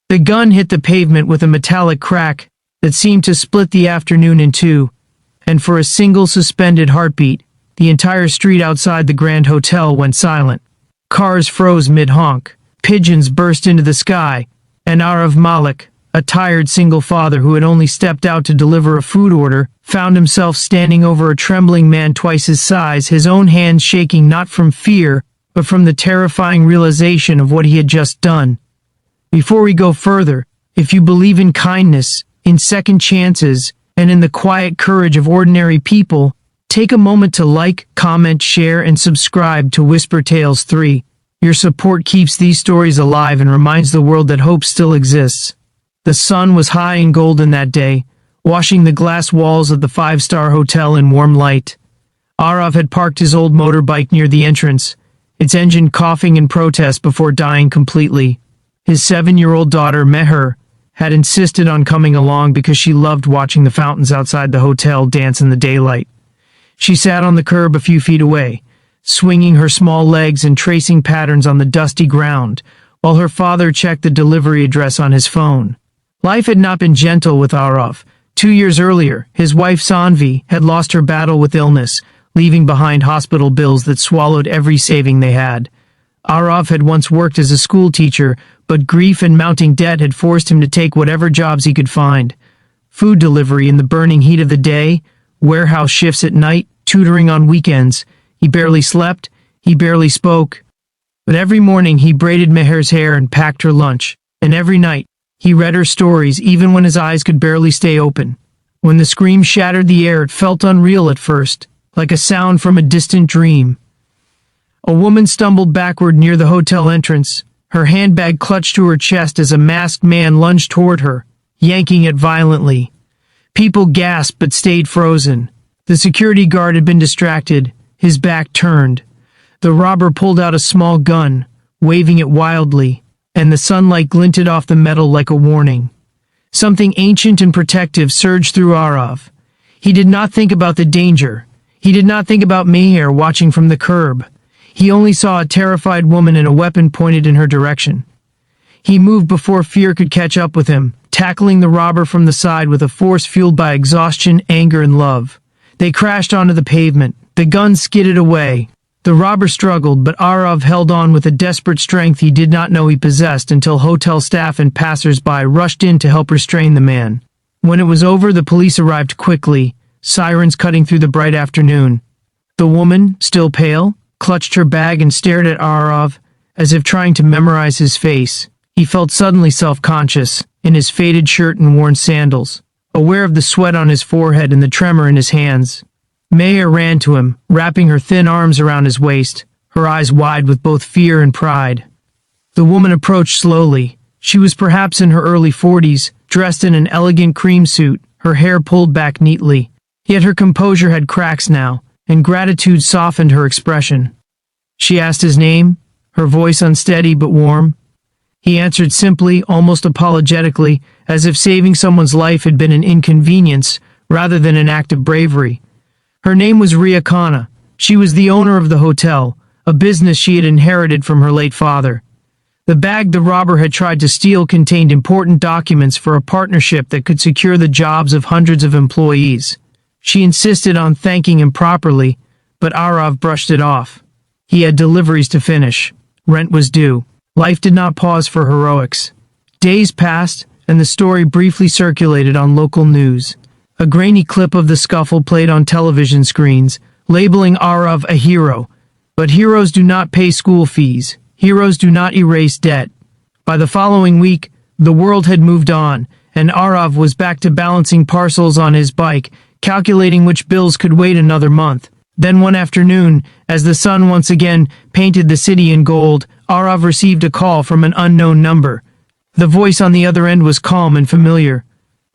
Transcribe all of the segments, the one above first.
The gun hit the pavement with a metallic crack that seemed to split the afternoon in two, and for a single suspended heartbeat, the entire street outside the Grand Hotel went silent. Cars froze mid-honk, pigeons burst into the sky, and Aarav Malik, a tired single father who had only stepped out to deliver a food order, found himself standing over a trembling man twice his size, his own hands shaking not from fear, but from the terrifying realization of what he had just done. Before we go further, if you believe in kindness, in second chances, and in the quiet courage of ordinary people, take a moment to like, comment, share, and subscribe to Whisper Tales 3. Your support keeps these stories alive and reminds the world that hope still exists. The sun was high and golden that day, washing the glass walls of the five-star hotel in warm light. Aarav had parked his old motorbike near the entrance, its engine coughing in protest before dying completely. His 7-year-old daughter, Meher, had insisted on coming along because she loved watching the fountains outside the hotel dance in the daylight. She sat on the curb a few feet away, swinging her small legs and tracing patterns on the dusty ground, while her father checked the delivery address on his phone. Life had not been gentle with Aarav. 2 years earlier, his wife Sanvi had lost her battle with illness, leaving behind hospital bills that swallowed every saving they had. Aarav had once worked as a school teacher, but grief and mounting debt had forced him to take whatever jobs he could find. Food delivery in the burning heat of the day, warehouse shifts at night, tutoring on weekends. He barely slept, he barely spoke. But every morning he braided Meher's hair and packed her lunch, and every night he read her stories even when his eyes could barely stay open. When the scream shattered the air, it felt unreal at first, like a sound from a distant dream. A woman stumbled backward near the hotel entrance, her handbag clutched to her chest as a masked man lunged toward her, yanking it violently. People gasped but stayed frozen. The security guard had been distracted, his back turned. The robber pulled out a small gun, waving it wildly, and the sunlight glinted off the metal like a warning. Something ancient and protective surged through Aarav. He did not think about the danger. He did not think about Meher watching from the curb. He only saw a terrified woman and a weapon pointed in her direction. He moved before fear could catch up with him, tackling the robber from the side with a force fueled by exhaustion, anger, and love. They crashed onto the pavement. The gun skidded away. The robber struggled, but Aarav held on with a desperate strength he did not know he possessed until hotel staff and passers-by rushed in to help restrain the man. When it was over, the police arrived quickly, sirens cutting through the bright afternoon. The woman, still pale, clutched her bag and stared at Aarav, as if trying to memorize his face. He felt suddenly self-conscious, in his faded shirt and worn sandals, aware of the sweat on his forehead and the tremor in his hands. Meher ran to him, wrapping her thin arms around his waist, her eyes wide with both fear and pride. The woman approached slowly. She was perhaps in her early 40s, dressed in an elegant cream suit, her hair pulled back neatly. Yet her composure had cracks now, and gratitude softened her expression. She asked his name, her voice unsteady but warm. He answered simply, almost apologetically, as if saving someone's life had been an inconvenience rather than an act of bravery. Her name was Ria Khanna. She was the owner of the hotel, a business she had inherited from her late father. The bag the robber had tried to steal contained important documents for a partnership that could secure the jobs of hundreds of employees. She insisted on thanking him properly, but Aarav brushed it off. He had deliveries to finish. Rent was due. Life did not pause for heroics. Days passed, and the story briefly circulated on local news. A grainy clip of the scuffle played on television screens, labeling Aarav a hero. But heroes do not pay school fees. Heroes do not erase debt. By the following week, the world had moved on, and Aarav was back to balancing parcels on his bike, calculating which bills could wait another month. Then one afternoon, as the sun once again painted the city in gold, Aarav received a call from an unknown number. The voice on the other end was calm and familiar.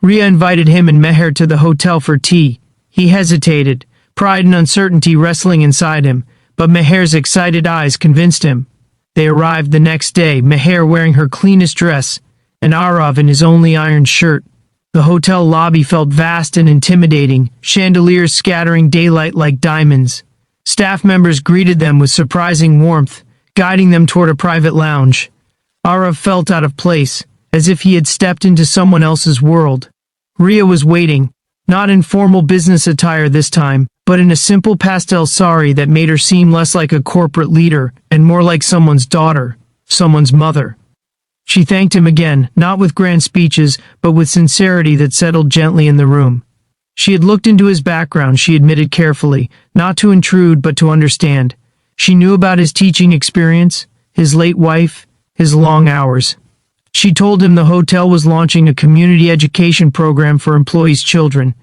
Ria invited him and Meher to the hotel for tea. He hesitated, pride and uncertainty wrestling inside him, but Meher's excited eyes convinced him. They arrived the next day, Meher wearing her cleanest dress, and Aarav in his only ironed shirt. The hotel lobby felt vast and intimidating, chandeliers scattering daylight like diamonds. Staff members greeted them with surprising warmth, guiding them toward a private lounge. Aarav felt out of place, as if he had stepped into someone else's world. Ria was waiting, not in formal business attire this time, but in a simple pastel sari that made her seem less like a corporate leader and more like someone's daughter, someone's mother. She thanked him again, not with grand speeches, but with sincerity that settled gently in the room. She had looked into his background, she admitted carefully, not to intrude but to understand. She knew about his teaching experience, his late wife, his long hours. She told him the hotel was launching a community education program for employees' children,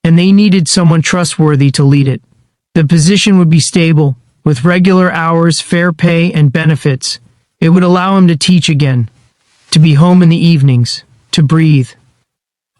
and they needed someone trustworthy to lead it. The position would be stable, with regular hours, fair pay, and benefits. It would allow him to teach again, to be home in the evenings, to breathe.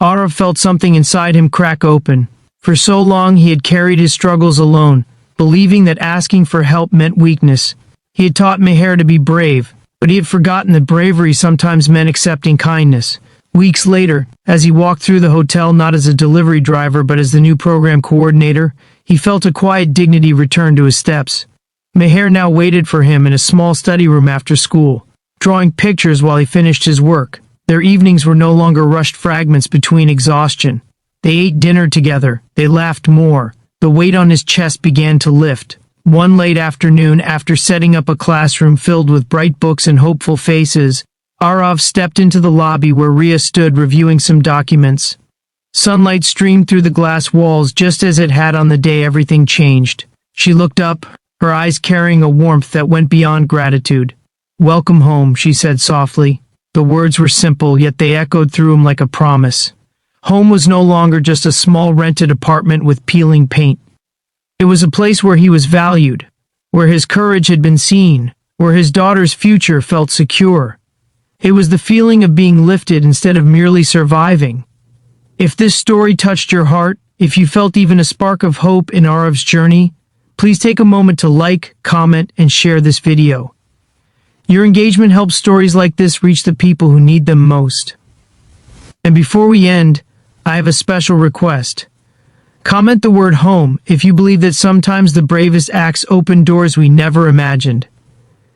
Aarav felt something inside him crack open. For so long he had carried his struggles alone, believing that asking for help meant weakness. He had taught Meher to be brave, but he had forgotten that bravery sometimes meant accepting kindness. Weeks later, as he walked through the hotel not as a delivery driver but as the new program coordinator, he felt a quiet dignity return to his steps. Meher now waited for him in a small study room after school, drawing pictures while he finished his work. Their evenings were no longer rushed fragments between exhaustion. They ate dinner together, they laughed more. The weight on his chest began to lift. One late afternoon, after setting up a classroom filled with bright books and hopeful faces, Aarav stepped into the lobby where Ria stood reviewing some documents. Sunlight streamed through the glass walls just as it had on the day everything changed. She looked up, her eyes carrying a warmth that went beyond gratitude. "Welcome home," she said softly. The words were simple, yet they echoed through him like a promise. Home was no longer just a small rented apartment with peeling paint. It was a place where he was valued, where his courage had been seen, where his daughter's future felt secure. It was the feeling of being lifted instead of merely surviving. If this story touched your heart, if you felt even a spark of hope in Aarav's journey, please take a moment to like, comment, and share this video. Your engagement helps stories like this reach the people who need them most. And before we end, I have a special request. Comment the word home if you believe that sometimes the bravest acts open doors we never imagined.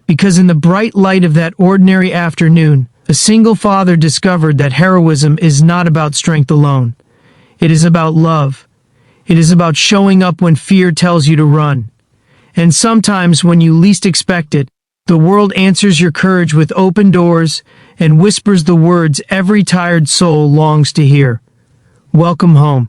Because in the bright light of that ordinary afternoon, a single father discovered that heroism is not about strength alone. It is about love. It is about showing up when fear tells you to run. And sometimes when you least expect it, the world answers your courage with open doors and whispers the words every tired soul longs to hear. Welcome home.